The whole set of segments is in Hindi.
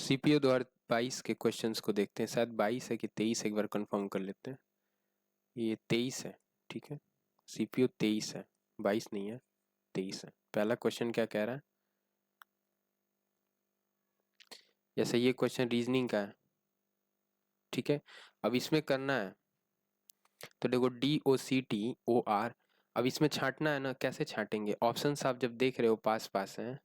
सीपीयू 2022 के क्वेश्चंस को देखते हैं। शायद 22 है कि 23, एक बार कंफर्म कर लेते हैं। ये 23 है, ठीक है। सीपीयू 23 है, 22 नहीं है, 23 है। पहला क्वेश्चन क्या कह रहा है? जैसे ये क्वेश्चन रीजनिंग का है, ठीक है। अब इसमें करना है तो देखो DOCTOR। अब इसमें छांटना है ना, कैसे छांटेंगे? ऑप्शंस आप जब देख रहे हो पास पास हैं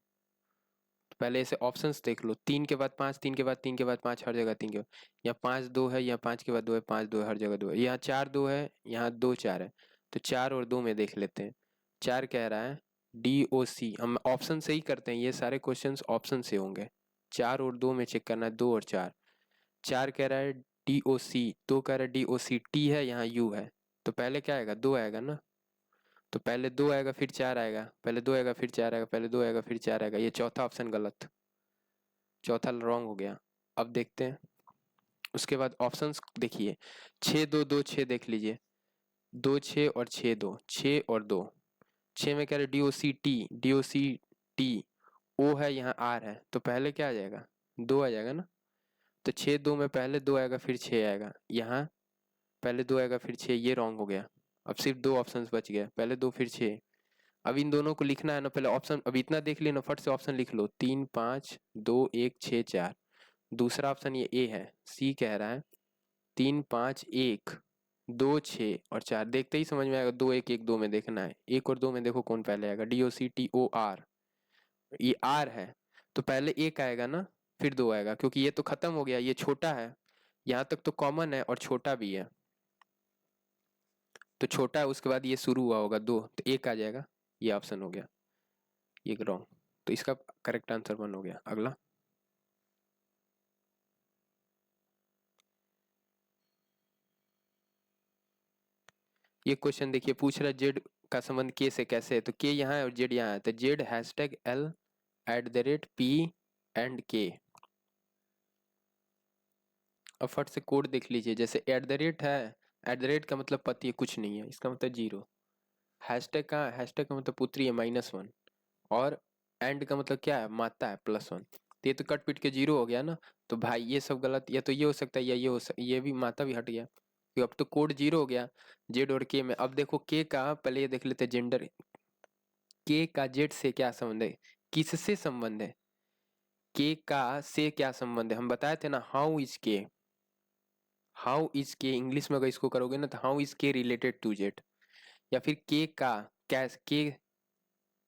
तो पहले ऐसे ऑप्शंस देख लो। 3 के बाद 5, 3 के बाद 3 के बाद 5, हर जगह 3 के बाद, यहाँ 5 2 है, यहाँ 5 के बाद 2 है, 5 2 है, हर जगह 2 है, यहाँ 4 2 है, यहाँ 2 4 है। तो 4 और 2 में देख लेते हैं। 4 कह रहा है DOC। हम ऑप्शन से ही करते हैं, ये सारे क्वेश्चंस ऑप्शन से होंगे। 4 और 2 में चेक करना है, 2 और 4। 4 कह रहा है DOC, 2 कह रहा है DOCT है, यहाँ U है। तो पहले क्या आएगा? 2 आएगा ना। तो पहले 2 आएगा फिर 4 आएगा, पहले 2 आएगा फिर 4 आएगा, पहले 2 आएगा फिर 4 आएगा। ये चौथा ऑप्शन गलत, चौथा रॉन्ग हो गया। अब देखते हैं उसके बाद ऑप्शंस देखिए। 6 2 2 6 देख लीजिए, 2 6 और 6 2, 6 और 2। 6 में कह रहे DOCT O है, यहाँ R है, तो पहले क्या आ जाएगा? 2 आ जाएगा ना। तो 6 2 में पहले 2 आएगा फिर 6 आएगा, यहाँ पहले 2 आएगा फिर 6, ये रॉन्ग हो गया। अब सिर्फ 2 ऑप्शंस बच गए, पहले 2 फिर 6। अब इन दोनों को लिखना है ना, पहले ऑप्शन, अब इतना देख लिया ना, फट से ऑप्शन लिख लो। 3 5 2 1 6 4। दूसरा ऑप्शन ये ए है। सी कह रहा है 3 5 1 2 6 और 4। देखते ही समझ में आएगा, 2 1 1 2 में देखना है। 1 और 2 में देखो कौन पहले आएगा। DOCTOR, ये R है, तो पहले 1 आएगा ना, फिर 2 आएगा, क्योंकि ये तो खत्म हो गया, ये छोटा है। यहाँ तक तो कॉमन है और छोटा भी है, तो छोटा है उसके बाद ये शुरू हुआ होगा 2, तो 1 आ जाएगा। ये ऑप्शन हो गया, ये रॉन्ग। तो इसका करेक्ट आंसर 1 हो गया। अगला ये क्वेश्चन देखिए, पूछ रहा है जेड का संबंध के से कैसे है। तो के यहाँ है और जेड यहाँ है, तो जेड #L@P&K। अब फट से कोड देख लीजिए। जैसे @ है, @ का मतलब पति है, कुछ नहीं है, इसका मतलब 0। हैशटैग का, हैशटैग का मतलब पुत्री है, -1। और एंड का मतलब क्या है? माता है, +1। तो ये तो कट पिट के 0 हो गया ना। तो भाई ये सब गलत, या तो ये हो सकता है या ये हो सकता, ये भी माता भी हट गया, तो अब तो कोड 0 हो गया जेड और के में। अब देखो के का, पहले ये देख लेते हैं जेंडर। के का जेड से क्या संबंध है? किससे संबंध है? के का से क्या संबंध है? हम बताए थे ना, हाउ इज के, हाउ इज के इंग्लिश में अगर इसको करोगे ना, तो हाउ इज के रिलेटेड टू जेड। या फिर के का के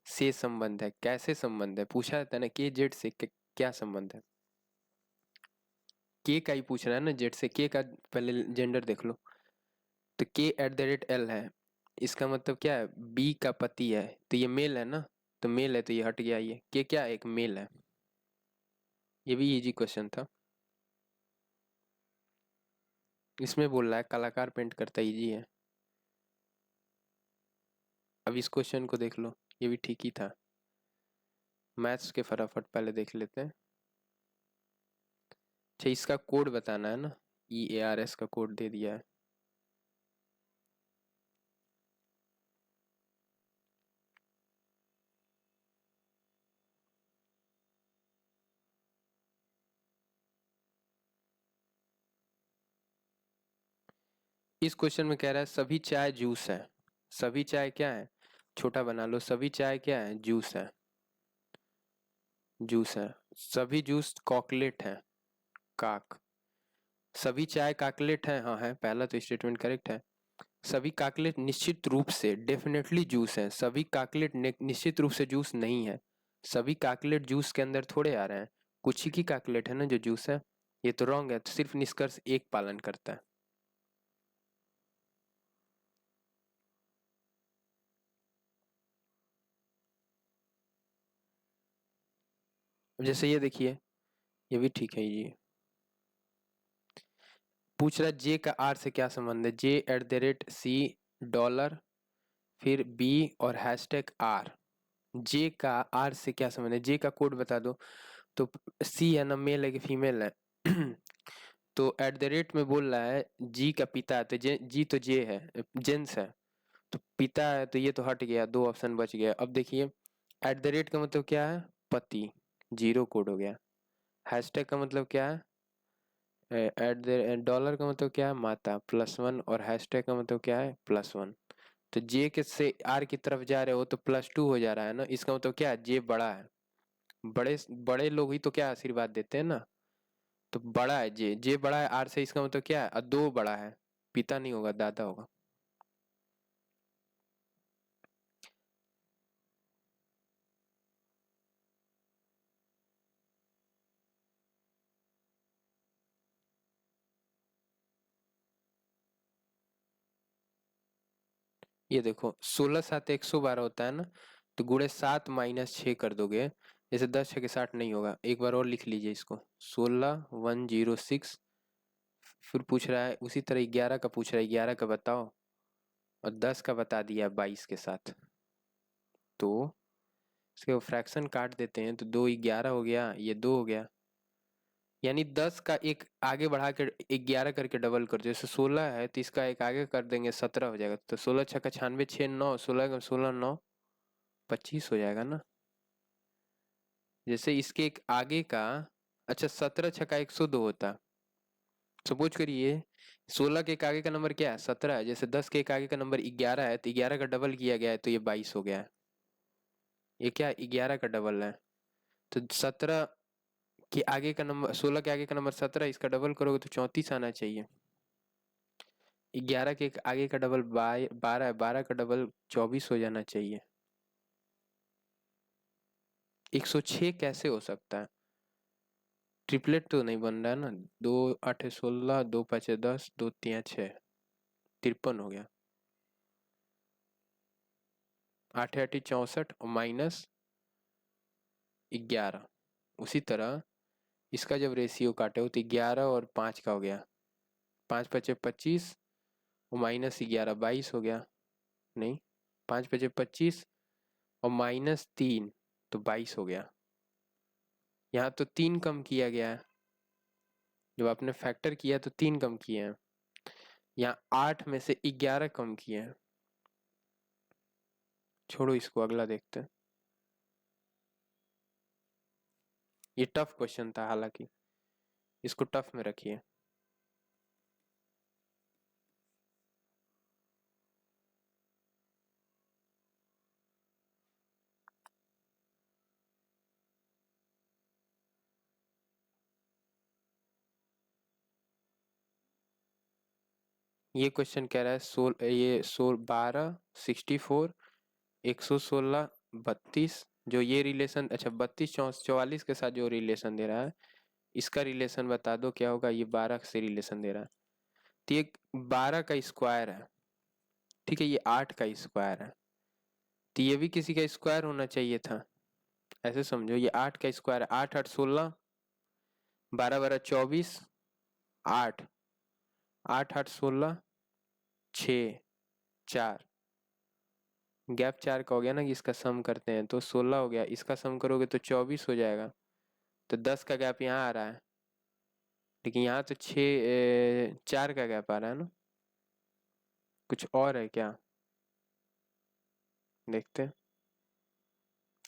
से संबंध है, कैसे संबंध है, पूछा जाता है ना, के जेड से क्या संबंध है। के का ही पूछ रहा है ना, जेड से। के का पहले जेंडर देख लो, तो के @L है, इसका मतलब क्या है? बी का पति है, तो ये मेल है ना, तो मेल है तो ये हट गया। ये के क्या है? एक मेल है। ये भी इजी क्वेश्चन था। इसमें बोल रहा है कलाकार पेंट करता, इजी है। अब इस क्वेश्चन को देख लो, ये भी ठीक ही था। मैथ्स के फटाफट पहले देख लेते हैं। अच्छा, इसका कोड बताना है ना, EARS का कोड दे दिया है। इस क्वेश्चन में कह रहा है सभी चाय जूस है। सभी चाय क्या है? छोटा बना लो, सभी चाय क्या है? जूस है, जूस है। सभी जूस कॉकलेट है, काक। सभी चाय काकलेट है, हाँ है, पहला तो स्टेटमेंट करेक्ट है। सभी काकलेट निश्चित रूप से डेफिनेटली जूस है। सभी काकलेट निश्चित रूप से जूस नहीं है। सभी काकलेट जूस के अंदर थोड़े आ रहे हैं, कुछ ही की काकलेट है ना जो जूस है। ये तो रॉन्ग है, तो सिर्फ निष्कर्ष एक पालन करता है। जैसे ये देखिए, ये भी ठीक है। ये पूछ रहा है जे का आर से क्या संबंध है। $C फिर बी और #R। जे का आर से क्या संबंध है? जे का कोड बता दो। तो सी है ना, मेल है कि फीमेल है? तो @ में बोल रहा है जी का पिता है, तो जी तो जे है, जेंस है। तो पिता है, तो ये तो हट गया, 2 ऑप्शन बच गया। अब देखिए @ का मतलब क्या है? पति, 0 कोड हो गया। हैशटैग का मतलब क्या है? एट द डॉलर का मतलब क्या है? माता, +1, और हैशटैग का मतलब क्या है? +1। तो जे के से आर की तरफ जा रहे हो तो +2 हो जा रहा है ना, इसका मतलब क्या है? जे बड़ा है। बड़े बड़े लोग ही तो क्या आशीर्वाद देते हैं ना। तो बड़ा है जे, जे बड़ा है आर से, इसका मतलब क्या है? दो बड़ा है, पिता नहीं होगा, दादा होगा। ये देखो 16 7 112 होता है ना, तो गुणे 7 - 6 कर दोगे, जैसे 10 6 60 नहीं होगा। एक बार और लिख लीजिए इसको, 16 106। फिर पूछ रहा है उसी तरह 11 का पूछ रहा है, 11 का बताओ, और 10 का बता दिया 22 के साथ। तो इसके फ्रैक्शन काट देते हैं तो 2 11 हो गया, ये 2 हो गया। यानी 10 का एक आगे बढ़ा के 11 करके डबल कर दो। जैसे 16 है तो इसका एक आगे कर देंगे, 17 हो जाएगा। तो 16 6 96, 6 9, 16 9 25 हो जाएगा ना। जैसे इसके एक आगे का, अच्छा 17 6 102 होता। सपोज करिए 16 के एक आगे का नंबर क्या है? 17 है। जैसे 10 के एक आगे का नंबर 11 है, तो 11 का डबल किया गया है तो ये 22 हो गया है। ये क्या? 11 का डबल है। तो 17 के आगे का नंबर, 16 के आगे का नंबर 17, इसका डबल करोगे तो 34 आना चाहिए। 11 के एक आगे का डबल 12 है, 12 का डबल 24 हो जाना चाहिए। 106 कैसे हो सकता है? ट्रिपलेट तो नहीं बन रहा है ना। 2 8 16, 2 5 10, 2 3 6, 53 हो गया। 8 8 64 और -11। उसी तरह इसका जब रेशियो काटे हो तो 11 और 5 का हो गया, 5 5 25, और -11 22 हो गया। नहीं, 5 5 25 और -3, तो 22 हो गया। यहाँ तो 3 कम किया गया है, जब आपने फैक्टर किया तो 3 कम किए हैं। यहाँ 8 में से 11 कम किए हैं। छोड़ो इसको, अगला देखते हैं। ये टफ क्वेश्चन था, हालांकि इसको टफ में रखिए। ये क्वेश्चन कह रहा है 12 64 116 32, जो ये रिलेशन, अच्छा 32 44 के साथ जो रिलेशन दे रहा है, इसका रिलेशन बता दो क्या होगा। ये 12 से रिलेशन दे रहा है, तो ये 12 का स्क्वायर है। ठीक है, ये 8 का स्क्वायर है, तो ये भी किसी का स्क्वायर होना चाहिए था। ऐसे समझो, ये 8 का स्क्वायर है। 8 8 16, 12 12 24, 8, 8 8 16, 6 4, गैप 4 का हो गया ना, कि इसका सम करते हैं तो 16 हो गया, इसका सम करोगे तो 24 हो जाएगा। तो 10 का गैप यहाँ आ रहा है, लेकिन यहाँ तो 4 का गैप आ रहा है ना। कुछ और है क्या? देखते हैं।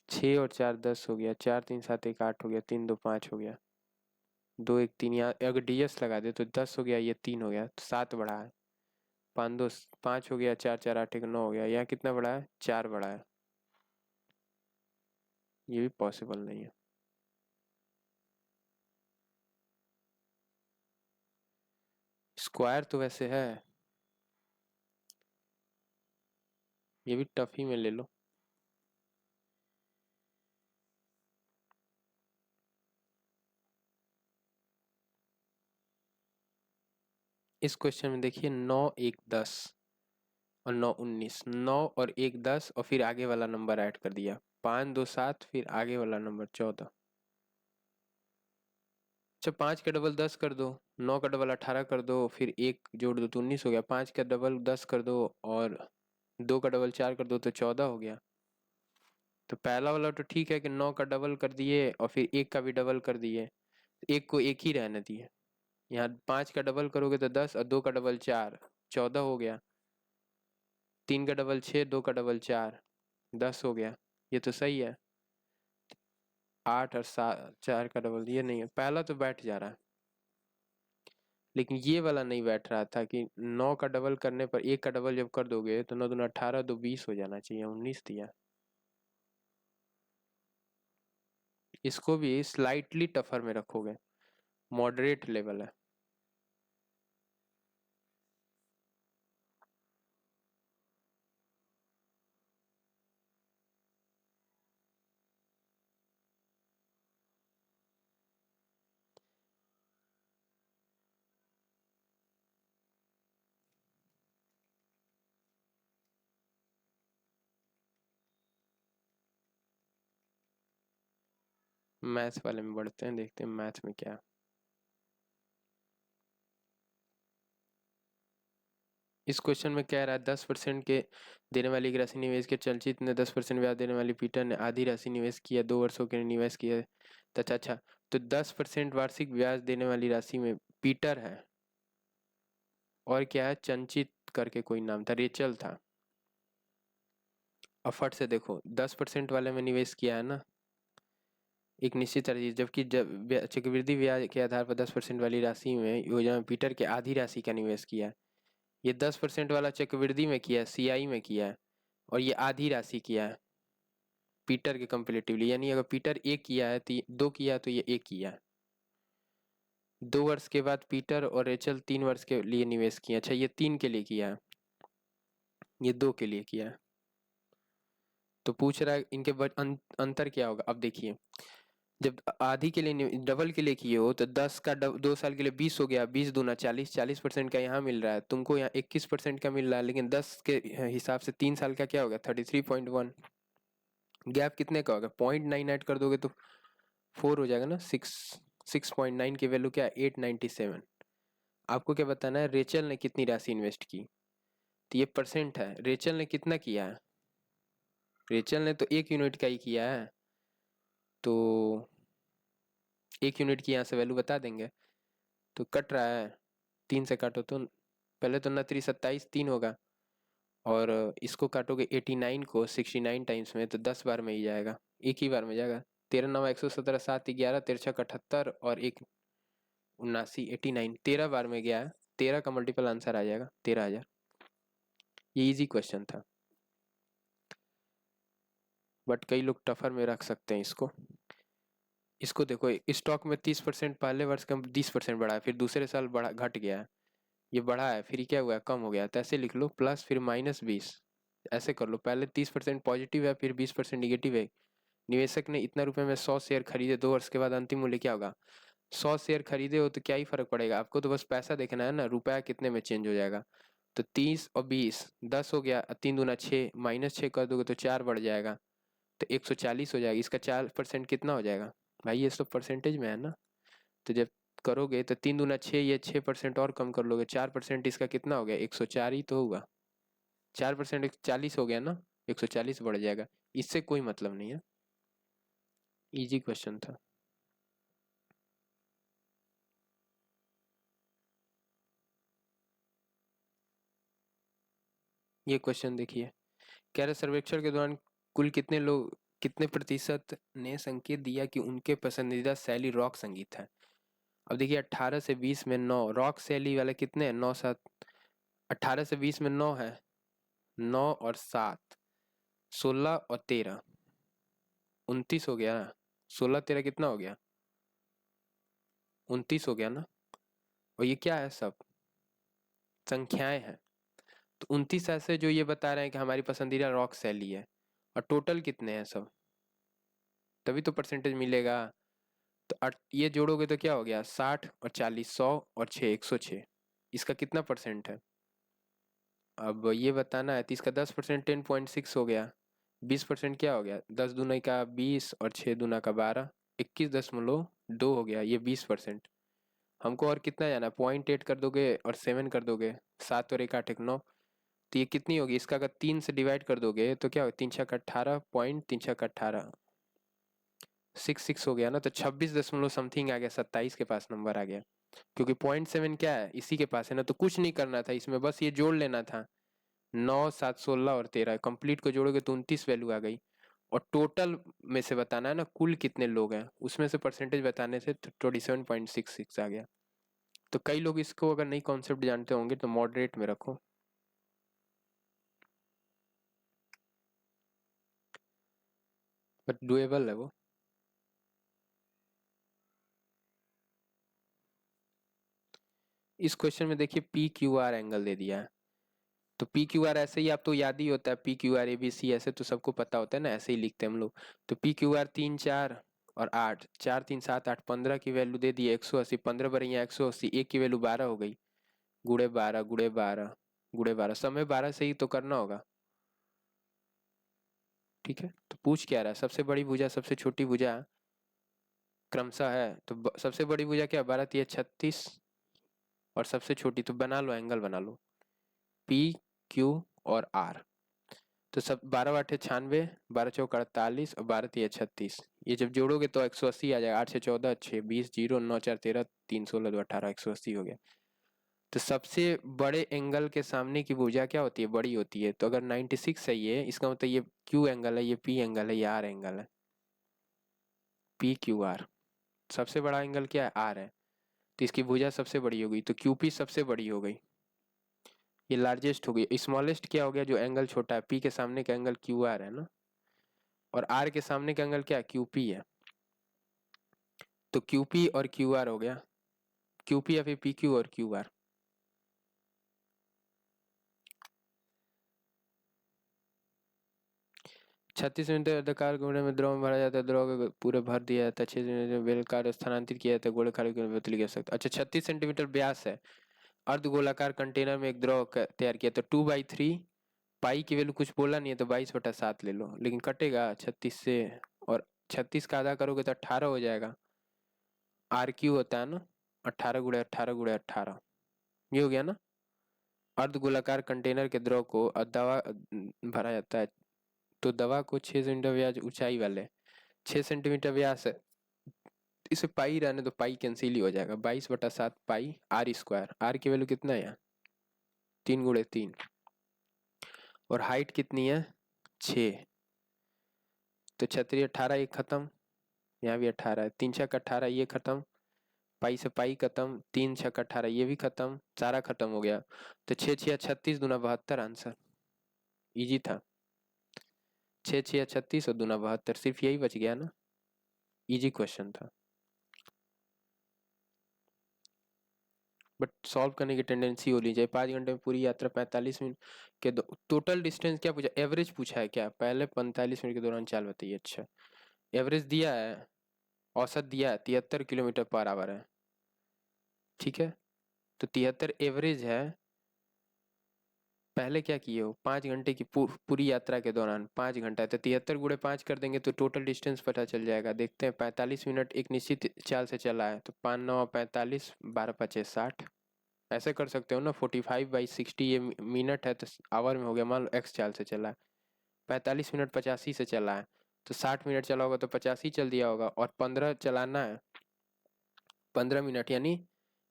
6 और 4 10 हो गया, 4 3 7 1 8 हो गया, 3 2 5 हो गया, 2 1 3, यहाँ अगर डीएस लगा दे तो 10 हो गया, ये 3 हो गया, तो 7 बढ़ा है। 5 2 5 हो गया, 4 4 8 1 9 हो गया। यहाँ कितना बढ़ा है? 4 बढ़ा है। ये भी पॉसिबल नहीं है। स्क्वायर तो वैसे है, ये भी टफ ही में ले लो। इस क्वेश्चन में देखिए 9 1 10 और 9 19, 9 और 1 10, और फिर आगे वाला नंबर ऐड कर दिया, 5 2 7, फिर आगे वाला नंबर 14। अच्छा 5 का डबल 10 कर दो, 9 का डबल 18 कर दो, फिर एक जोड़ दो तो 19 हो गया। 5 का डबल 10 कर दो, और 2 का डबल 4 कर दो तो 14 हो गया। तो पहला वाला तो ठीक है कि 9 का डबल कर दिए और फिर एक का भी डबल कर दिए, एक को एक ही रहने दिए। यहाँ 5 का डबल करोगे तो 10, और 2 का डबल 4, 14 हो गया। 3 का डबल 6, 2 का डबल 4, 10 हो गया। ये तो सही है। 8 और 7, 4 का डबल, ये नहीं है, पहला तो बैठ जा रहा है, लेकिन ये वाला नहीं बैठ रहा था कि 9 का डबल करने पर, 1 का डबल जब कर दोगे तो 9 दूना 18, 2 20 हो जाना चाहिए, 19 दिया। इसको भी स्लाइटली टफर में रखोगे, मॉडरेट लेवल है। मैथ्स वाले में बढ़ते हैं, देखते हैं मैथ्स में क्या है। इस क्वेश्चन में कह रहा है 10% के देने वाली एक राशि निवेश के चलचित ने 10% ब्याज देने वाली पीटर ने आधी राशि निवेश किया, 2 वर्षों के लिए निवेश किया। तो अच्छा, तो 10% वार्षिक ब्याज देने वाली राशि में पीटर है, और क्या है, चंचित करके कोई नाम था, रेचल था। और फट से देखो 10% वाले में निवेश किया है ना एक निश्चित राशि, जबकि जब चक्रवृद्धि ब्याज के आधार पर 10% वाली राशि में योजना में पीटर के आधी राशि का निवेश किया है। ये 10% वाला चक्रवृद्धि में किया है, सीआई में किया है, और ये आधी राशि किया है पीटर के कंपेरेटिवली, यानी अगर पीटर एक किया है तो 2 किया है, तो ये एक किया है। 2 वर्ष के बाद पीटर और रेचल 3 वर्ष के लिए निवेश किया। अच्छा, ये 3 के लिए किया है, ये 2 के लिए किया है। तो पूछ रहा है इनके अंतर क्या होगा। अब देखिए, जब आधी के लिए डबल के लिए किए हो तो 10 का 2 साल के लिए 20 हो गया, 20 दूना 40, 40% का यहाँ मिल रहा है तुमको, यहाँ 21% का मिल रहा है, लेकिन 10 के हिसाब से 3 साल का क्या होगा, 33.1। गैप कितने का होगा, 0.9 ऐड कर दोगे तो 4 हो जाएगा ना, 6.9 की वैल्यू क्या है, 897। आपको क्या बताना है, रेचल ने कितनी राशि इन्वेस्ट की, तो ये परसेंट है, रेचल ने कितना किया है, रेचल ने तो 1 यूनिट का ही किया है, तो 1 यूनिट की यहाँ से वैल्यू बता देंगे। तो कट रहा है, 3 से काटो तो पहले तो 29 3 होगा, और इसको काटोगे 89 को 69 टाइम्स में तो 10 बार में ही जाएगा, एक ही बार में जाएगा। 13 9 117, 7 11, 13 78 और 1 79, 89, 13 बार में गया है, 13 का मल्टीपल आंसर आ जाएगा 13,000। ये इजी क्वेश्चन था, बट कई लोग टफर में रख सकते हैं इसको। इसको देखो, स्टॉक में 30% पहले वर्ष कम 20% बढ़ा है, फिर दूसरे साल बढ़ा, घट गया है, ये बढ़ा है, फिर क्या हुआ, कम हो गया, तो ऐसे लिख लो, प्लस फिर -20, ऐसे कर लो, पहले 30% पॉजिटिव है, फिर 20% निगेटिव है। निवेशक ने इतना रुपए में 100 शेयर खरीदे, 2 वर्ष के बाद अंतिम मूल्य क्या होगा। 100 शेयर खरीदे हो तो क्या ही फर्क पड़ेगा, आपको तो बस पैसा देखना है ना, रुपया कितने में चेंज हो जाएगा। तो 30 और 20 10 हो गया, 3 दूना 6, -6 कर दोगे तो 4 बढ़ जाएगा, तो 140 हो जाएगा। इसका 4% कितना हो जाएगा, भाई ये सब परसेंटेज में है ना। तो जब करोगे तो 3 दूना 6, ये 6% और कम कर लोगे, 4% इसका कितना हो गया, 104 ही तो होगा, 4% 40 हो गया ना, 140 बढ़ जाएगा। इससे कोई मतलब नहीं है, इजी क्वेश्चन था। ये क्वेश्चन देखिए, कह रहे सर्वेक्षण के दौरान कुल कितने लोग, कितने प्रतिशत ने संकेत दिया कि उनके पसंदीदा शैली रॉक संगीत है। अब देखिए 18 से 20 में 9, रॉक शैली वाले कितने हैं, 9 7, 18 से 20 में 9 है, 9 और 7, 16 और 13, 29 हो गया ना, 16 13 कितना हो गया, 29 हो गया ना। और ये क्या है, सब संख्याएं हैं, तो 29 ऐसे जो ये बता रहे हैं कि हमारी पसंदीदा रॉक शैली है, और टोटल कितने हैं सब, तभी तो परसेंटेज मिलेगा। तो ये जोड़ोगे तो क्या हो गया, 60 और 40, 100 और 6, 106, इसका कितना परसेंट है। अब ये बताना है, तो इसका 10% 10.6 हो गया, 20% क्या हो गया, 10 दूना का 20 और 6 दूना का 12, 21.2 हो गया, ये 20%। हमको और कितना जाना है, 0.8 कर दोगे और 7 कर दोगे, 7 और 1 8 1 9, तो ये कितनी होगी, इसका अगर 3 से डिवाइड कर दोगे तो क्या होगा, 3 छक 18, पॉइंट 3 छक 18, 6 हो गया ना, तो 26 दशमलव समथिंग आ गया, 27 के पास नंबर आ गया, क्योंकि 0.7 क्या है, इसी के पास है ना, तो कुछ नहीं करना था इसमें, बस ये जोड़ लेना था, 9 7 16 और 13 कंप्लीट को जोड़ोगे तो 29 वैल्यू आ गई। और टोटल में से बताना है ना, कुल कितने लोग हैं, उसमें से परसेंटेज बताने से 27.66 आ गया। तो कई लोग इसको अगर नई कॉन्सेप्ट जानते होंगे तो मॉडरेट में रखो। बट डुएबल है वो। इस क्वेश्चन में देखिए पी क्यू आर एंगल दे दिया है, तो पी क्यू आर ऐसे ही आप तो याद ही होता है, P Q R A B C ऐसे तो सबको पता होता है ना, ऐसे ही लिखते हैं हम लोग। तो पी क्यू आर 3 4 और 8, 4 3 7 8 15 की वैल्यू दे दी 180, 15 पर यहाँ 180, एक की वैल्यू 12 हो गई, गुड़े 12 गुड़े 12 गुड़े 12, समय 12 से ही तो करना होगा। ठीक है, तो पूछ क्या रहा है, सबसे बड़ी भुजा सबसे छोटी भुजा क्रमशः है, तो सबसे बड़ी भुजा क्या, 12 3 36, और सबसे छोटी तो बना लो, एंगल बना लो, पी क्यू और आर। तो सब 12 आठे 96, 12 चौक 48 और 12 तिया 36, ये जब जोड़ोगे तो 180 आ जाएगा, 8 से 14 6 20 0 9 4 13 3 16 2 18 180 हो गया। तो सबसे बड़े एंगल के सामने की भुजा क्या होती है, बड़ी होती है। तो अगर 96 सही है, इसका मतलब ये क्यू एंगल है, ये पी एंगल है, ये आर एंगल है, पी क्यू आर। सबसे बड़ा एंगल क्या है, आर है, तो इसकी भुजा सबसे बड़ी हो गई, तो क्यू पी सबसे बड़ी हो गई, ये लार्जेस्ट हो गई। स्मॉलेस्ट क्या हो गया, जो एंगल छोटा है, पी के सामने का एंगल क्यू आर है ना, और आर के सामने का एंगल क्या है, क्यू पी है। तो क्यू पी और क्यू आर हो गया, क्यू पी या फिर पी क्यू और क्यू आर। 36 मिनट अंधकार घोड़े में द्रव में भरा जाता है, द्रव को पूरे भर दिया जाता है, 6 मिनट में बेलकार स्थानांतरित किया जाता है, गोले खाली बदली जा सकता है। अच्छा, 36 सेंटीमीटर व्यास है, अर्ध गोलाकार कंटेनर में एक द्रव तैयार किया, तो 2/3 पाई की वैल्यू कुछ बोला नहीं है, तो 22/7 ले लो, लेकिन कटेगा 36 से, और 36 का आधा करोगे तो 18 हो जाएगा, आर क्यू होता है ना, 18 × 18 × 18, ये हो गया ना। अर्ध गोलाकार कंटेनर के द्रव को दवा भरा जाता है, तो दवा को 6 सेंटीमीटर व्यास ऊंचाई वाले, 6 सेंटीमीटर व्यास है, इसे पाई रहने तो पाई कैंसिल ही हो जाएगा, 22/7 पाई आर स्क्वायर, आर की वैल्यू कितना है यहाँ, 3 × 3, और हाइट कितनी है 6, तो छतरी 18, एक खत्म, यहाँ भी 18 है, 3 छक 18, ये खत्म, पाई से पाई खत्म, 3 छक 18, ये भी खत्म, सारा खत्म हो गया। तो 6 6 36 दूना 72, आंसर इजी था, 6 6 36 और दूना 72, सिर्फ यही बच गया ना, इजी क्वेश्चन था। बट सॉल्व करने की टेंडेंसी होनी चाहिए। 5 घंटे में पूरी यात्रा 45 मिनट के टोटल डिस्टेंस क्या पूछा, एवरेज पूछा है क्या, पहले 45 मिनट के दौरान चाल बताइए। अच्छा, एवरेज दिया है, औसत दिया है 73 किलोमीटर पर आवर है, ठीक है, तो 73 एवरेज है। पहले क्या किए हो, 5 घंटे की पूरी यात्रा के दौरान 5 घंटा है, तो 73 × 5 कर देंगे तो टोटल डिस्टेंस पता चल जाएगा। देखते हैं, 45 मिनट एक निश्चित चाल से चला है, तो 5 9 45, 12 5 60, ऐसे कर सकते हो ना, 45/60, ये मिनट है तो आवर में हो गया, मान लो एक्स चाल से चला है, 45 मिनट 85 से चला है, तो 60 मिनट चला होगा तो 85 चल दिया होगा, और 15 चलाना है, 15 मिनट यानी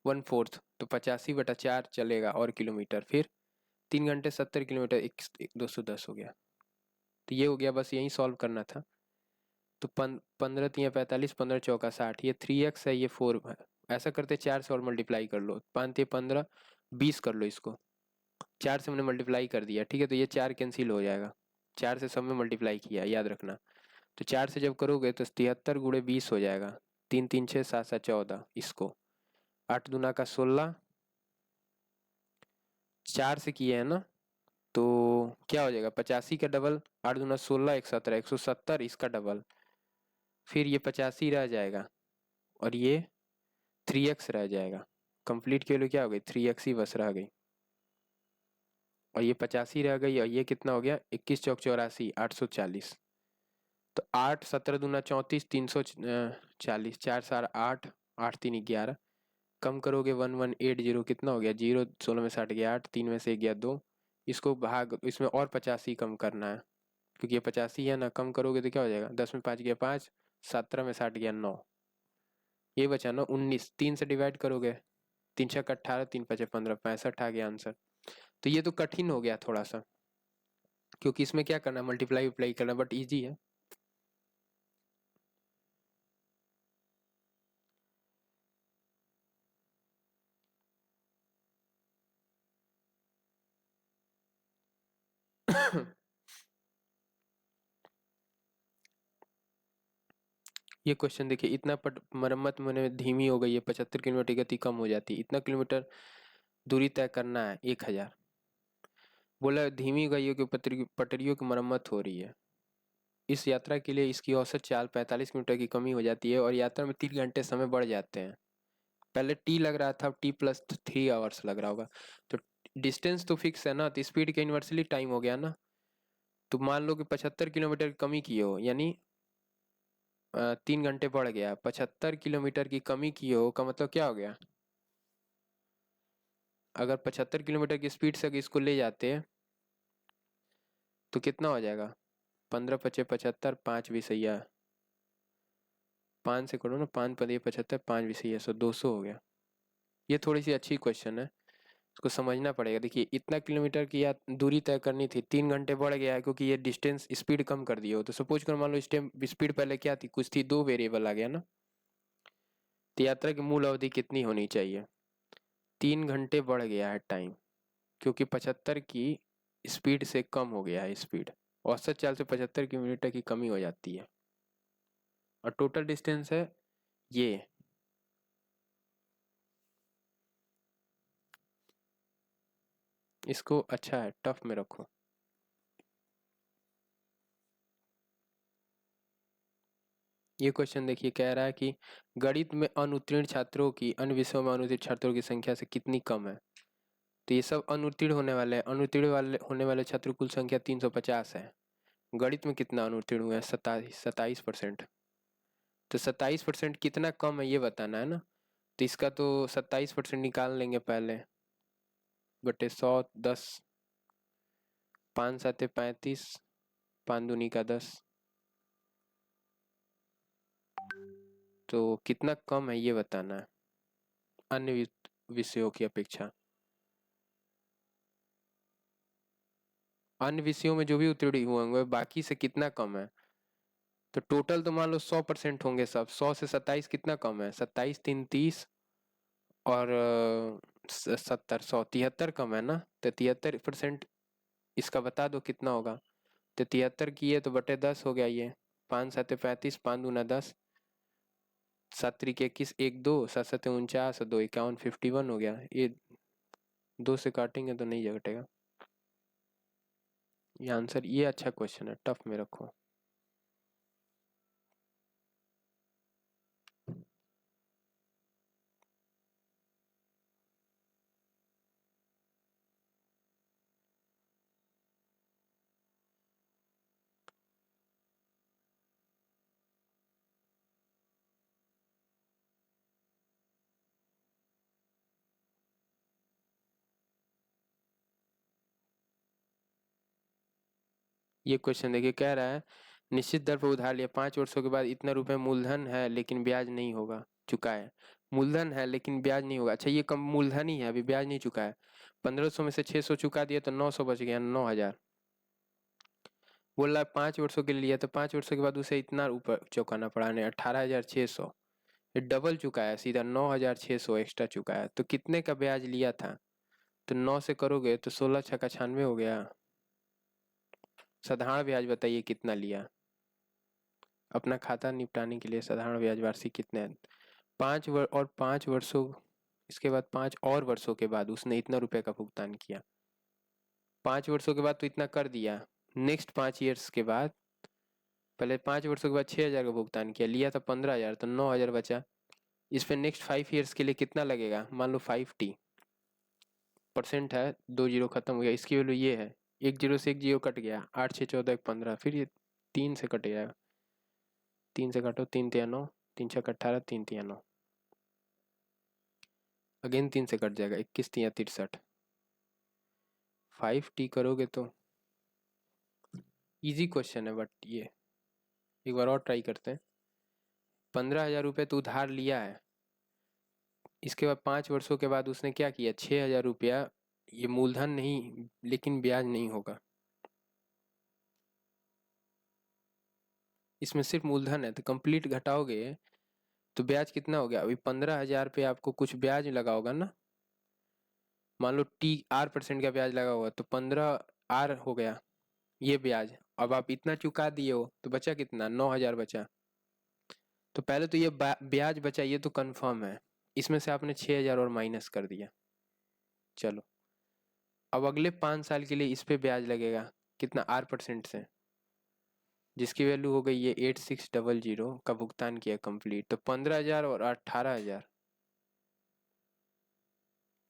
1/4, तो 85/4 चलेगा और किलोमीटर, फिर 3 घंटे 70 किलोमीटर, 210 हो गया। तो ये हो गया, बस यही सॉल्व करना था। तो 15 3 45, 15 चौका 60, ये 3x है, ये 4 है, ऐसा करते 4 से और मल्टीप्लाई कर लो, 5 3 15 20 कर लो इसको, 4 से मैंने मल्टीप्लाई कर दिया, ठीक है, तो ये 4 कैंसिल हो जाएगा, 4 से सब में मल्टीप्लाई किया, याद रखना। तो 4 से जब करोगे तो 73 × 20 हो जाएगा, 3 3 6 7 7 14, इसको 8 दूना का 16, 4 से किए हैं ना, तो क्या हो जाएगा, 85 का डबल, 8 दूना 16, 117, 170, इसका डबल, फिर ये 85 रह जाएगा, और ये 3x रह जाएगा, कंप्लीट की वैल्यू क्या हो गई, 3x ही बस रह गई, और ये 85 रह गई, और ये कितना हो गया, 21 चौक 84, 840, तो 8 17 दूना 34, 340, 4 4 8, 8 3 11, कम करोगे 1180, कितना हो गया, 0 16 में 60 गया 8, 3 में से गया 2, इसको भाग, इसमें और 85 कम करना है, क्योंकि ये 85 है ना, कम करोगे तो क्या हो जाएगा, 10 में 5 गया 5, 17 में 60 गया 9, ये बचा ना 19, 3 से डिवाइड करोगे, 3 छक 18, 3 5 15, 65 आ गया आंसर। तो ये तो कठिन हो गया थोड़ा सा, क्योंकि इसमें क्या करना है, मल्टीप्लाई करना, बट ईजी है। ये क्वेश्चन देखिए, इतना मरम्मत में धीमी हो गई है, 75 किलोमीटर की गति कम हो जाती है, इतना किलोमीटर दूरी तय करना है 1000। बोला धीमी गई है कि पटरियों की मरम्मत हो रही है। इस यात्रा के लिए इसकी औसत चाल 45 किलोमीटर की कमी हो जाती है और यात्रा में 3 घंटे समय बढ़ जाते हैं। पहले टी लग रहा था, अब T+3 आवर्स लग रहा होगा। तो डिस्टेंस तो फिक्स है ना, तो स्पीड का इन्वर्सली टाइम हो गया ना। तो मान लो कि 75 किलोमीटर की कमी की हो, यानी 3 घंटे बढ़ गया। 75 किलोमीटर की कमी की हो का मतलब क्या हो गया? अगर 75 किलोमीटर की स्पीड से अगर इसको ले जाते तो कितना हो जाएगा? 15×5 = 75, 5 भी सही है, 5 से करो ना, 5×5 = 75, 5 भी सही है, 200 हो गया। ये थोड़ी सी अच्छी क्वेश्चन है, इसको समझना पड़ेगा। देखिए इतना किलोमीटर की या दूरी तय करनी थी, 3 घंटे बढ़ गया है क्योंकि ये डिस्टेंस स्पीड कम कर दिए हो। तो सपोज कर मान लो स्पीड पहले क्या थी, कुछ थी, 2 वेरिएबल आ गया ना। तो यात्रा की मूल अवधि कितनी होनी चाहिए? 3 घंटे बढ़ गया है टाइम, क्योंकि 75 की स्पीड से कम हो गया है स्पीड। औसत चाल से 75 किलोमीटर की कमी हो जाती है और टोटल डिस्टेंस है ये। इसको अच्छा है, टफ में रखो। ये क्वेश्चन देखिए, कह रहा है कि गणित में अनुत्तीर्ण छात्रों की अन्य विषयों में अनुत्तीर्ण छात्रों की संख्या से कितनी कम है। तो ये सब अनुत्तीर्ण होने वाले हैं। अनुत्तीर्ण वाले होने वाले छात्रों कुल संख्या 350 है। गणित में कितना अनुत्तीर्ण हुआ है? 27%। तो 27% कितना कम है ये बताना है ना। तो इसका तो 27% निकाल लेंगे पहले, बटे 100, 10, 5×7 = 35, 5×2 = 10। तो कितना कम है ये बताना है अन्य विषयों की अपेक्षा। अन्य विषयों में जो भी उत्तीर्ण हुए होंगे बाकी से कितना कम है। तो टोटल तो मान लो 100% होंगे सब। 100 से 27 कितना कम है? 27 3 30 और 70, 100, 73 कम है ना। तो 73% इसका बता दो कितना होगा। तो 73 की है तो बटे 10 हो गया ये। 5×7 = 35, 5×2 = 10, 7×3 = 21, 1 2, 7×7 = 49 और 2 × 51, 51 हो गया। ये 2 से काटेंगे तो नहीं कटेगा ये आंसर। ये अच्छा क्वेश्चन है, टफ में रखो। ये क्वेश्चन देखिए, कह रहा है निश्चित दर पर उधार लिया, 5 वर्षों के बाद इतना रुपए मूलधन है लेकिन ब्याज नहीं होगा, चुका है। मूलधन है लेकिन ब्याज नहीं होगा। अच्छा ये कम मूलधन ही है, अभी ब्याज नहीं चुका है। 1500 में से 600 चुका दिया तो 900 बच गया, 9000। बोल रहा है 5 वर्षों के लिए लिया, तो 5 वर्षों के बाद उसे इतना ऊपर चुकाना पड़ा ने, 18,600। ये डबल चुका है, सीधा 9,600 एक्स्ट्रा चुका है। तो कितने का ब्याज लिया था? तो 9 से करोगे तो 16×6 = 96 हो गया। साधारण ब्याज बताइए कितना लिया। अपना खाता निपटाने के लिए साधारण ब्याज वार्षिक कितने हैं? 5 वर्षों, इसके बाद 5 और वर्षों के बाद उसने इतना रुपए का भुगतान किया। 5 वर्षों के बाद तो इतना कर दिया। नेक्स्ट 5 ईयर्स के बाद, पहले 5 वर्षों के बाद 6,000 का भुगतान किया, लिया था 15,000, तो 9,000 बचा। इस पे नेक्स्ट 5 ईयर्स के लिए कितना लगेगा? मान लो 5t परसेंट है, 2 जीरो खत्म हो गया, इसकी वैल्यू ये है। 1 जीरो से 1 जीरो कट गया, 8 6 14 1 15, फिर ये 3 से कट जाएगा। 3 से काटो, 3×3 = 9, 3×6 = 18, 3×3 = 9, अगेन 3 से कट जाएगा, 21×3 = 63। 5t करोगे तो इजी क्वेश्चन है, बट ये एक बार और ट्राई करते हैं। 15,000 रुपये तो उधार लिया है, इसके बाद 5 वर्षों के बाद उसने क्या किया? 6,000 रुपया, ये मूलधन नहीं लेकिन ब्याज नहीं होगा, इसमें सिर्फ मूलधन है। तो कंप्लीट घटाओगे तो ब्याज कितना हो गया? अभी 15,000 पे आपको कुछ ब्याज लगा होगा ना। मान लो T R% का ब्याज लगा हुआ तो 15 R हो गया। ये ब्याज। अब आप इतना चुका दिए हो तो बचा कितना, 9,000 बचा। तो पहले तो ये ब्याज बचा, ये तो कंफर्म है। इसमें से आपने 6,000 और माइनस कर दिया। चलो अब अगले 5 साल के लिए इस पे ब्याज लगेगा कितना, R% से, जिसकी वैल्यू हो गई ये 8600 का भुगतान किया कंप्लीट। तो 15,000 और 18,000,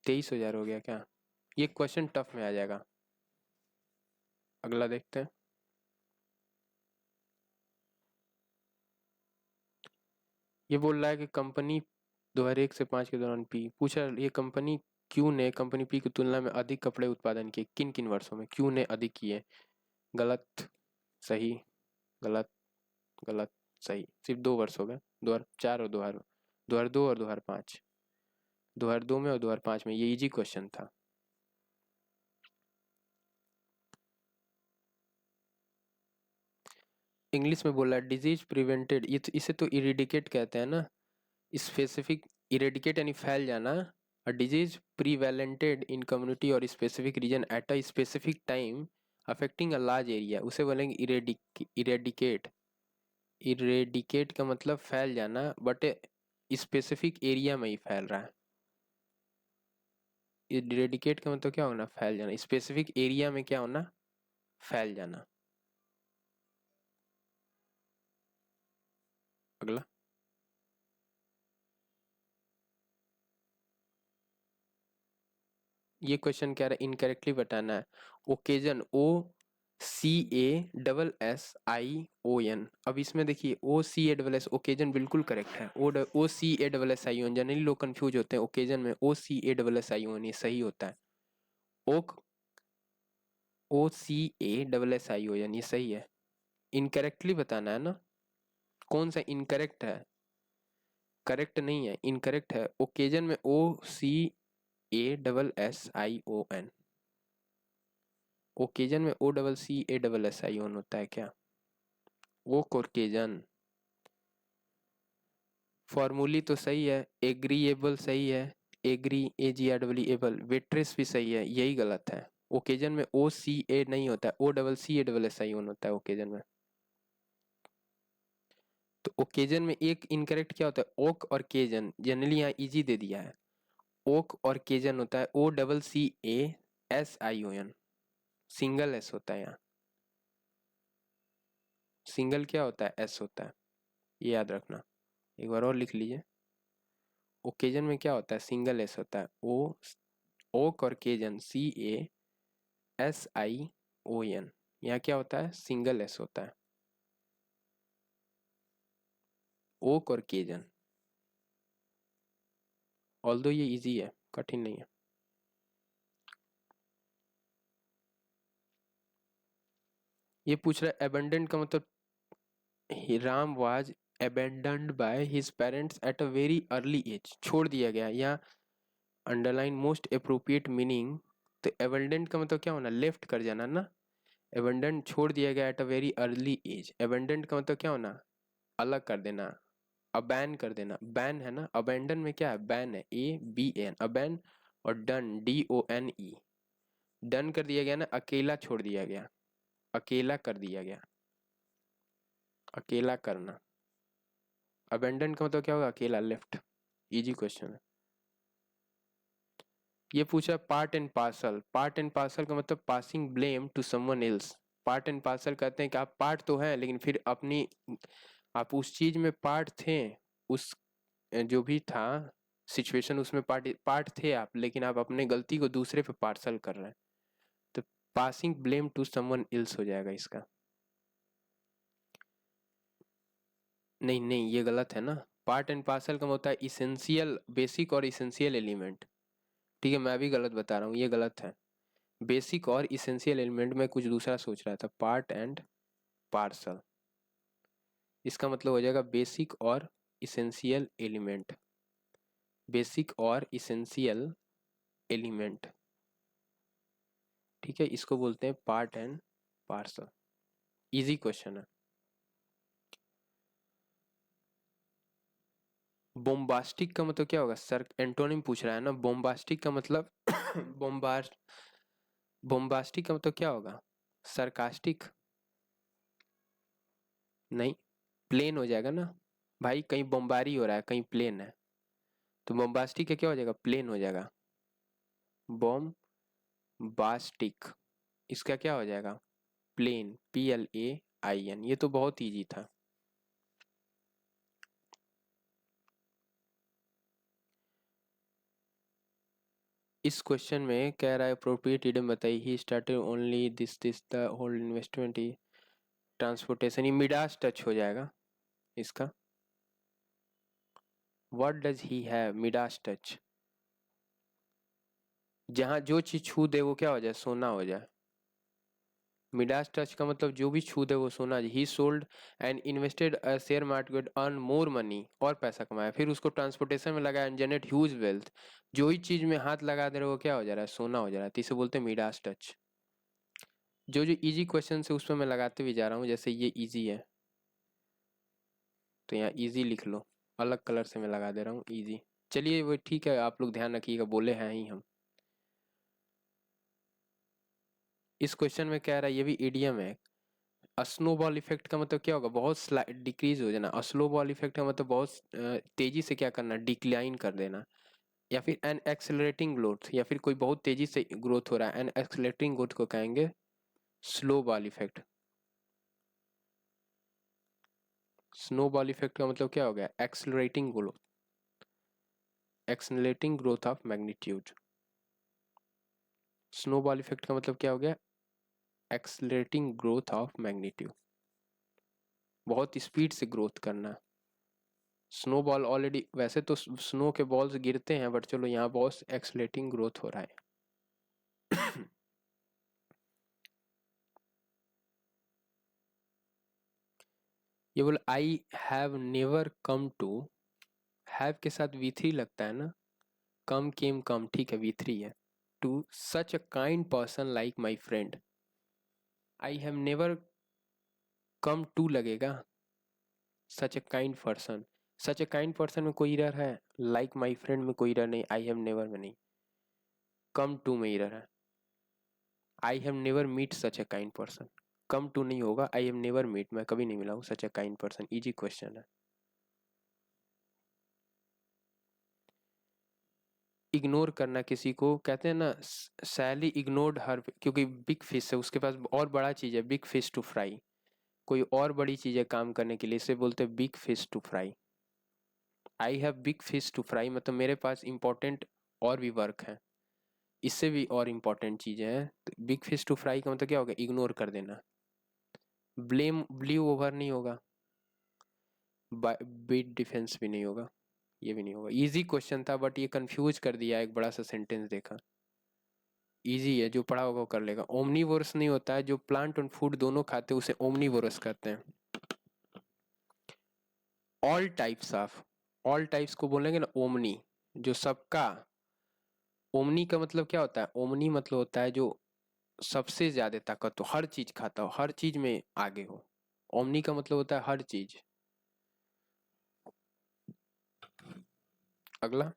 23,000 हो गया क्या। ये क्वेश्चन टफ में आ जाएगा। अगला देखते हैं। ये बोल रहा है कि कंपनी 2001 से 5 के दौरान पी पूछा, ये कंपनी क्यू ने कंपनी पी की तुलना में अधिक कपड़े उत्पादन किए किन किन वर्षों में, क्यू ने अधिक किए। गलत, सही, गलत, गलत, सही। सिर्फ 2 वर्ष हो गए, 2004 और 2002 और 2005। 2002 में और 2005 में। ये इजी क्वेश्चन था। इंग्लिश में बोला डिजीज प्रिवेंटेड, इसे तो इरेडिकेट कहते हैं ना। स्पेसिफिक, इरेडिकेट यानी फैल जाना। A disease prevalented in community और specific region at a specific time affecting a large area, उसे बोलेंगे इरेडिकेट। इरेडिकेट का मतलब फैल जाना, बट स्पेसिफिक एरिया में ही फैल रहा है। इरेडिकेट का मतलब क्या होना, फैल जाना। स्पेसिफिक एरिया में क्या होना, फैल जाना। अगला, ये क्वेश्चन कह रहा है इनकरेक्टली बताना है। Occasion, OCASSION। अब इसमें देखिए OCASS, ओकेजन बिल्कुल करेक्ट है। OCASSION, जनरली लोग कंफ्यूज होते हैं ओकेजन में। OCASSION ये सही होता है। ओक, OCASSION ये सही है। इनकरेक्टली बताना है ना, कौन सा इनकरेक्ट है, करेक्ट नहीं है, इनकरेक्ट है। ओकेजन में OCASSION, ओकेजन में OCCASSION होता है क्या। वो कोकेजन। फॉर्मूली तो सही है, एग्रीएबल सही है, एग्रीएबल, वेट्रेस भी सही है, यही गलत है। ओकेजन में OCA नहीं होता है, OCCASSION होता है ओकेजन में। तो ओकेजन में एक इनकरेक्ट क्या होता है, ओक और केजन। जनरली यहाँ इजी दे दिया है। ओक और केजन होता है OCCASSION, सिंगल एस होता है यहाँ। सिंगल क्या होता है, एस होता है, ये याद रखना। एक बार और लिख लीजिए। ओकेजन में क्या होता है, सिंगल एस होता है। ओक और केजन, CASSION। यहाँ क्या होता है, सिंगल एस होता है। ओक और केजन। ऑल्दो ये इजी है, कठिन नहीं है। ये पूछ रहा है एबंडेंट का मतलब, Ram was abandoned by his parents at a very early age, छोड़ दिया गया। या अंडरलाइन मोस्ट अप्रोप्रिएट मीनिंग। तो abandoned का मतलब क्या होना, लेफ्ट कर जाना ना। abandoned छोड़ दिया गया at a very early age. abandoned का मतलब क्या होना, अलग कर देना, अबैन कर देना। बैन है ना, अबैंडन में क्या है, बैन है, ABAN, अबैन। और डन, DONE, डन कर दिया गया ना, अकेला छोड़ दिया गया, अकेला कर दिया गया, अकेला करना। अबेंडन का मतलब क्या होगा, अकेला, लेफ्ट। इजी क्वेश्चन है। ये पूछा part and parcel. Part and parcel का मतलब passing blame to someone else. Part and parcel कहते हैं कि आप पार्ट तो हैं लेकिन फिर अपनी, आप उस चीज में पार्ट थे, उस जो भी था सिचुएशन, उसमें पार्ट पार्ट थे आप, लेकिन आप अपने गलती को दूसरे पे पार्सल कर रहे हैं। तो passing blame to someone else हो जाएगा इसका। नहीं नहीं, ये गलत है ना। पार्ट एंड पार्सल का होता है इसेंशियल, बेसिक और इसेंशियल एलिमेंट। ठीक है, मैं भी गलत बता रहा हूँ, ये गलत है। बेसिक और इसेंशियल एलिमेंट में कुछ दूसरा सोच रहा था, पार्ट एंड पार्सल। इसका मतलब हो जाएगा बेसिक और इसेंशियल एलिमेंट, बेसिक और इसेंशियल एलिमेंट। ठीक है, इसको बोलते हैं part and parcel. Easy question है। बोम्बास्टिक का मतलब क्या होगा सर, एंटोनिम पूछ रहा है ना। बोम्बास्टिक का मतलब बोम्बास्ट, बोम्बास्टिक का मतलब क्या होगा, सरकास्टिक नहीं, प्लेन हो जाएगा ना भाई, कहीं बमबारी हो रहा है कहीं प्लेन है, तो बम्बास्टिक का क्या हो जाएगा, प्लेन हो जाएगा, बॉम्बास्टिक, इसका क्या हो जाएगा, प्लेन, PLAIN। ये तो बहुत इजी था। इस क्वेश्चन में कह रहा है अप्रोप्रिएट इडियम बताइए, he started only this the whole investment he transportation, ये मिडास टच हो जाएगा इसका। What does he have, Midas touch, जहां जो चीज छू दे वो क्या हो जाए, सोना हो जाए। मिडास टच का मतलब जो भी छू दे वो सोना। ही sold and invested share market earn more money, और पैसा कमाया, फिर उसको ट्रांसपोर्टेशन में लगाया एंड जनरेट ह्यूज वेल्थ। जो ही चीज में हाथ लगा दे रहे हो वो क्या हो जा रहा है, सोना हो जा रहा है, तो इसे बोलते हैं मिडास टच। जो जो इजी क्वेश्चन है उसमें मैं लगाते भी जा रहा हूँ, जैसे ये इजी है तो यहाँ इजी लिख लो, अलग कलर से मैं लगा दे रहा हूँ इजी। चलिए वो ठीक है, आप लोग ध्यान रखिएगा, बोले हैं ही हम। इस क्वेश्चन में कह रहा है, ये भी इडियम है। स्नोबॉल इफेक्ट का मतलब क्या होगा, बहुत डिक्रीज हो जाना। स्नोबॉल इफेक्ट का मतलब बहुत तेजी से क्या करना, डिक्लाइन कर देना। या फिर एन एक्सेलरेटिंग ग्रोथ, या फिर कोई बहुत तेजी से ग्रोथ हो रहा है, एन एक्सेलरेटिंग ग्रोथ को कहेंगे slow ball effect. Snowball effect का मतलब क्या हो गया, accelerating growth, accelerating growth of magnitude. Snowball effect का मतलब क्या हो गया, एक्सेलरेटिंग ग्रोथ ऑफ मैग्नीट्यूड, बहुत स्पीड से ग्रोथ करना। स्नो बॉल ऑलरेडी, वैसे तो स्नो के बॉल्स गिरते हैं, बट चलो यहाँ बहुत एक्सलेटिंग ग्रोथ हो रहा है। ये बोल I have never come to, have के साथ V3 लगता है ना, कम केम कम, ठीक है V3 है। To such a kind person like my friend, I have never come to लगेगा, such a kind person, such a kind person में कोई एरर है, लाइक माई फ्रेंड में कोई एरर नहीं, आई हैव नेवर में नहीं, कम टू में एरर है। I have never meet such a kind person, come to नहीं होगा, आई हैव नेवर मीट, मैं कभी नहीं मिला हूँ such a kind person, easy question है। इग्नोर करना किसी को कहते हैं ना, सैली इग्नोर्ड हर, क्योंकि बिग फिश है उसके पास और बड़ा चीज है, बिग फिश टू फ्राई, कोई और बड़ी चीज है काम करने के लिए, इसे बोलते हैं big fish to fry. I have big fish to fry मतलब मेरे पास इंपॉर्टेंट और भी वर्क है, इससे भी और इम्पोर्टेंट चीजें हैं, तो बिग फिश टू फ्राई का मतलब क्या होगा, इग्नोर कर देना। ब्लेम ब्ल्यू ओवर नहीं होगा, बिट डिफेंस भी नहीं होगा, ये भी नहीं होगा। इजी क्वेश्चन था बट ये कंफ्यूज कर दिया, एक बड़ा सा सेंटेंस देखा। इजी है, जो पढ़ा होगा वो कर लेगा। ओमनीवोरस नहीं होता है, जो प्लांट और फूड दोनों खाते हैं उसे ओमनीवोरस कहते हैं। All types of, all types को बोलेंगे ना ओमनी, जो सबका। ओमनी का मतलब क्या होता है, ओमनी मतलब होता है जो सबसे ज्यादा ताकत हो, हर चीज खाता हो, हर चीज में आगे हो। ओमनी का मतलब होता है हर चीज। अगला,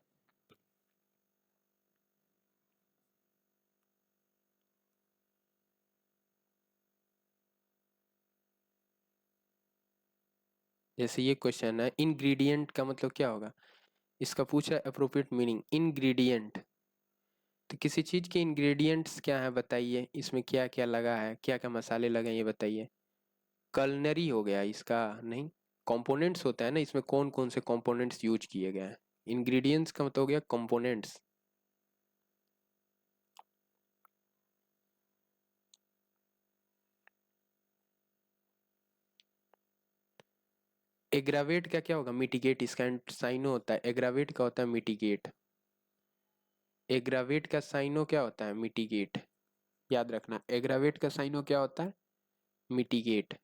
जैसे ये क्वेश्चन है, इंग्रेडिएंट का मतलब क्या होगा, इसका पूछा है अप्रोप्रिएट मीनिंग, इंग्रेडिएंट। तो किसी चीज के इंग्रेडिएंट्स क्या है बताइए, इसमें क्या क्या लगा है, क्या क्या मसाले लगे हैं ये बताइए। कलनरी हो गया इसका, नहीं, कंपोनेंट्स होता है ना, इसमें कौन कौन से कंपोनेंट्स यूज किए गए हैं। इंग्रेडिएंट्स का मतलब हो गया कंपोनेंट्स। एग्रावेट का क्या होगा, मिटिगेट, इसका साइनो होता है, एग्रावेट का होता है मिटिगेट। एग्रावेट का साइनो क्या होता है, मिटिगेट। याद रखना, एग्रावेट का साइनो क्या होता है, मिटिगेट।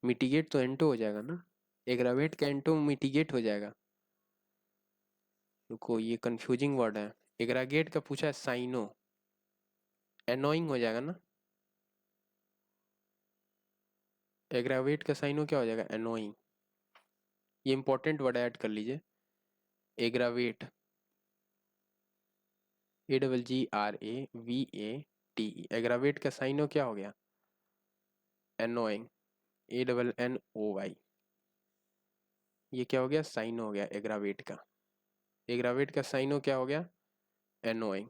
मिटिगेट तो एंटो हो जाएगा ना, एग्रावेट का एंटो मिटिगेट हो जाएगा। रुको, ये कंफ्यूजिंग वर्ड है। एग्रागेट का पूछा है साइनो, एनोइंग हो जाएगा ना। एग्रावेट का साइनो क्या हो जाएगा, एनोइंग। ये इंपॉर्टेंट वर्ड ऐड कर लीजिए, एग्रावेट। AGGRAVATE, एग्रावेट का साइनो क्या हो गया? एनोइंग, ANNOY, ये क्या हो गया? साइन हो गया एग्रावेट का। एग्रावेट का साइनो क्या हो गया? Annoying.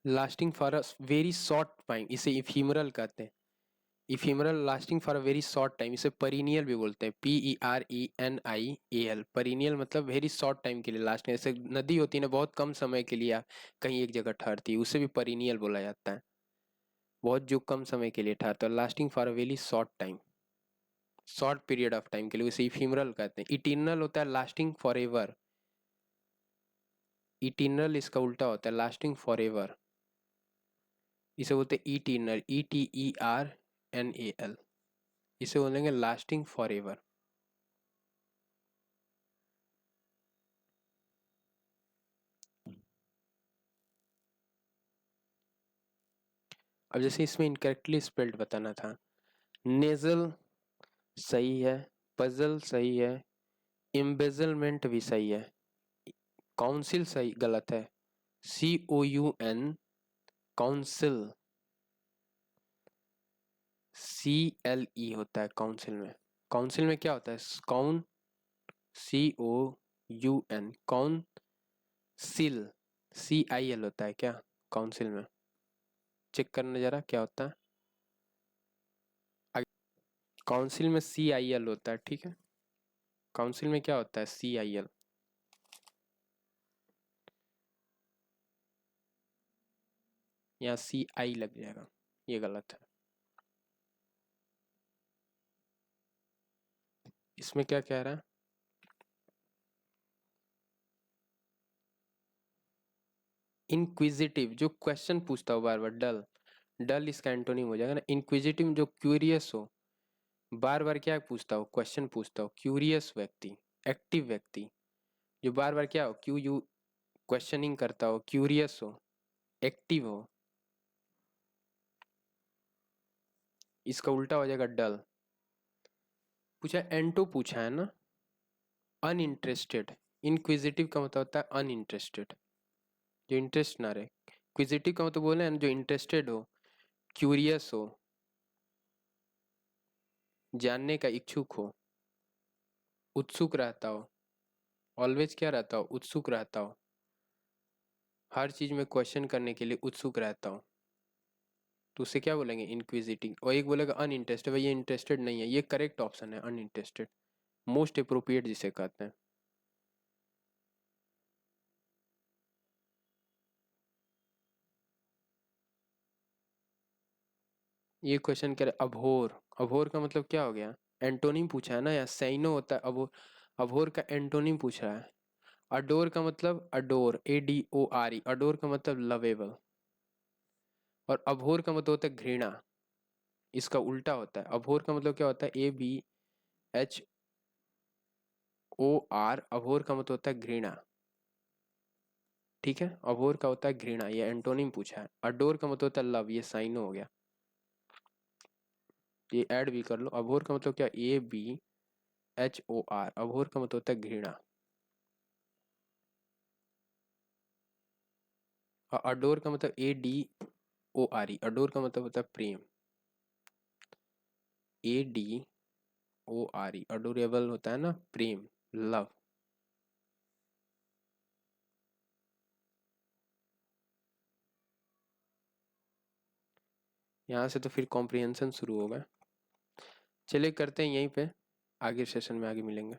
Lasting for a very short time, इसे इफीमरल कहते हैं। Ephemeral, lasting for a very short time, इसे परीनियल भी बोलते हैं। PERENIAL, परीनियल मतलब वेरी शॉर्ट टाइम के लिए लास्ट। जैसे नदी होती है ना, बहुत कम समय के लिए कहीं एक जगह ठहरती है, उसे भी परीनियल बोला जाता है। बहुत जो कम समय के लिए ठहरता है, lasting for a very short time, short period of time के लिए, उसे इफीमरल कहते हैं। इटर्नल होता है लास्टिंग फॉर एवर। इटर्नल इसका उल्टा होता है लास्टिंग फॉर एवर, इसे बोलते हैं इटर्नल, ETERNAL, इसे बोलेंगे लास्टिंग फॉर एवर। अब जैसे इसमें इनकरेक्टली स्पेल्ड बताना था, नेजल सही है, पजल सही है, एम्बेजलमेंट भी सही है, काउंसिल सही गलत है, COUN, काउंसिल, CLE होता है काउंसिल में। काउंसिल में क्या होता है? काउन, COUN, कौन सिल, CIL होता है क्या काउंसिल में? चेक करना जरा क्या होता है। काउंसिल में CIL होता है, ठीक है। काउंसिल में क्या होता है? CIL। यहाँ CI लग जाएगा, ये गलत है। इसमें क्या कह रहा है? इंक्विजिटिव, जो क्वेश्चन पूछता हो बार बार। डल, डल इसका एंटोनिम हो जाएगा ना। इंक्विजिटिव जो क्यूरियस हो, बार बार क्या पूछता हो? क्वेश्चन पूछता हो। क्यूरियस व्यक्ति, एक्टिव व्यक्ति, जो बार बार क्या हो? यू क्वेश्चनिंग करता हो, क्यूरियस हो, एक्टिव हो, इसका उल्टा हो जाएगा डल। पूछा एंटो, पूछा है ना, अनइंटरेस्टेड। इनक्विजिटिव का मतलब होता है अनइंटरेस्टेड, जो इंटरेस्ट ना रहे। क्विजिटिव का मतलब बोले ना, जो इंटरेस्टेड हो, क्यूरियस हो, जानने का इच्छुक हो, उत्सुक रहता हो, ऑलवेज क्या रहता हो? उत्सुक रहता हो, हर चीज में क्वेश्चन करने के लिए उत्सुक रहता हो, तो उसे क्या बोलेंगे? इंक्विजिटिव। और एक बोलेगा अनइंटरेस्टेड, भाई ये इंटरेस्टेड नहीं है, ये करेक्ट ऑप्शन है अनइंटरेस्टेड, मोस्ट अप्रोप्रिएट जिसे कहते हैं। ये क्वेश्चन कह रहे अभोर, अभोर का मतलब क्या हो गया? एंटोनिम पूछा है ना, या सैनो होता है अभोर, अभोर का एंटोनिम पूछ रहा है। अडोर का मतलब अडोर, ADORE, अडोर का मतलब लवेबल। और अभोर का मतलब होता है घृणा, इसका उल्टा होता है। अभोर का मतलब क्या होता है? ABHOR, अभोर का मतलब होता है घृणा, ठीक है। अभोर का होता है घृणा, ये एंटोनिम पूछा है। अडोर का मतलब होता है लव, ये साइनो हो गया, ये ऐड भी कर लो। अभोर का मतलब क्या? ABHOR, अभोर का मतलब होता है घृणा। और अडोर का मतलब ADORE, अडोर का मतलब होता है प्रेम, ADORE, अडोरेबल होता है ना, प्रेम, लव। यहाँ से तो फिर कॉम्प्रिहेंशन शुरू होगा। चलिए करते हैं यहीं पे, आगे सेशन में आगे मिलेंगे।